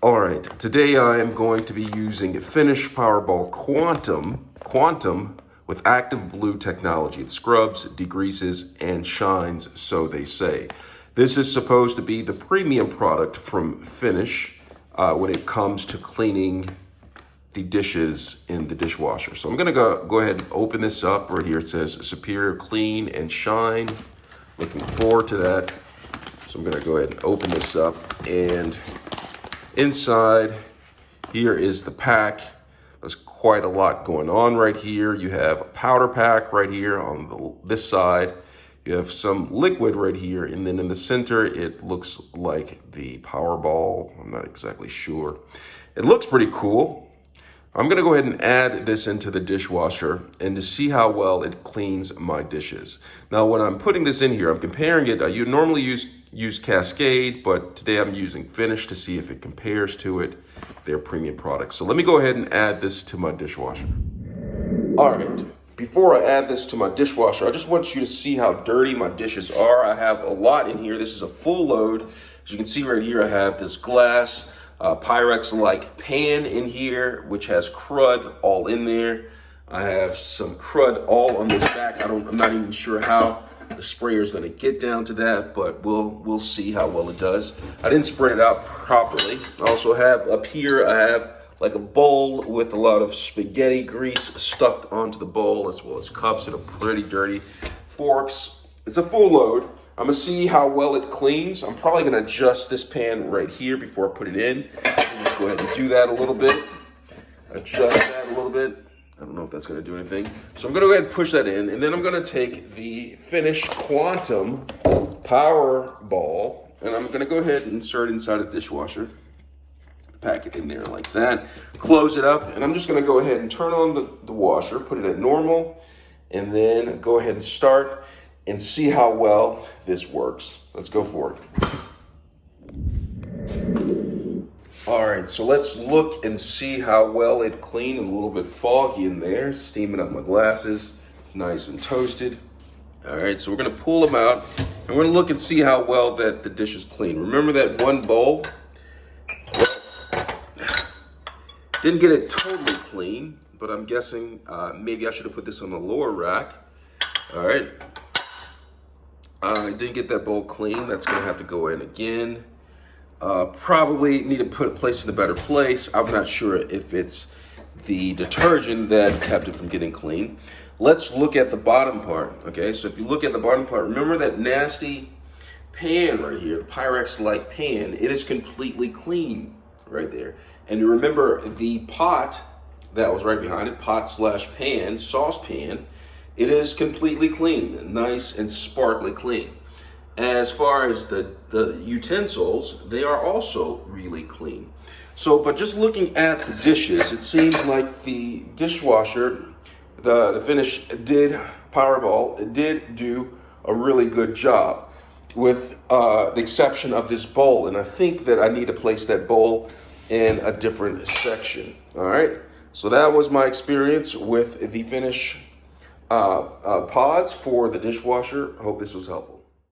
All right, today I am going to be using Finish Powerball Quantum with active blue technology. It scrubs, degreases, and shines, so they say. This is supposed to be the premium product from Finish when it comes to cleaning the dishes in the dishwasher. So I'm gonna go ahead and open this up. Right here it says Superior Clean and Shine. Looking forward to that. So I'm gonna go ahead and open this up, and inside here is the pack. There's quite a lot going on right here. You have a powder pack right here on this side. You have some liquid right here, and then in the center it looks like the Powerball. I'm not exactly sure. It looks pretty cool. I'm gonna go ahead and add this into the dishwasher and to see how well it cleans my dishes. Now, when I'm putting this in here, I'm comparing it. You normally use Cascade, but today I'm using Finish to see if it compares to it, their premium products. So let me go ahead and add this to my dishwasher. All right, before I add this to my dishwasher, I just want you to see how dirty my dishes are. I have a lot in here. This is a full load. As you can see right here, I have this glass Pyrex-like pan in here, which has crud all in there. I have some crud all on this back. I'm not even sure how the sprayer is going to get down to that, but we'll see how well it does. I didn't spread it out properly. I also have up here, I have like a bowl with a lot of spaghetti grease stuck onto the bowl, as well as cups that are pretty dirty. Forks. It's a full load. I'm gonna see how well it cleans. I'm probably gonna adjust this pan right here before I put it in. Just go ahead and do that a little bit. Adjust that a little bit. I don't know if that's gonna do anything. So I'm gonna go ahead and push that in, and then I'm gonna take the Finish Quantum Powerball, and I'm gonna go ahead and insert it inside a dishwasher. Pack it in there like that. Close it up, and I'm just gonna go ahead and turn on the washer, put it at normal, and then go ahead and start and see how well this works. Let's go for it. All right, so let's look and see how well it cleaned. A little bit foggy in there, steaming up my glasses, nice and toasted. All right, so we're gonna pull them out, and we're gonna look and see how well that the dish is clean. Remember that one bowl? Didn't get it totally clean, but I'm guessing maybe I should have put this on the lower rack. All right. I didn't get that bowl clean. That's gonna have to go in again. Probably need to place it in a better place. I'm not sure if it's the detergent that kept it from getting clean. Let's look at the bottom part, okay? So if you look at the bottom part, remember that nasty pan right here, the Pyrex-like pan, it is completely clean right there. And you remember the pot that was right behind it, pot/pan, saucepan, it is completely clean, nice and sparkly clean. As far as the utensils, they are also really clean. So, but just looking at the dishes, it seems like the dishwasher, the Finish Powerball, it did do a really good job, with the exception of this bowl. And I think that I need to place that bowl in a different section. All right, so that was my experience with the Finish pods for the dishwasher. I hope this was helpful.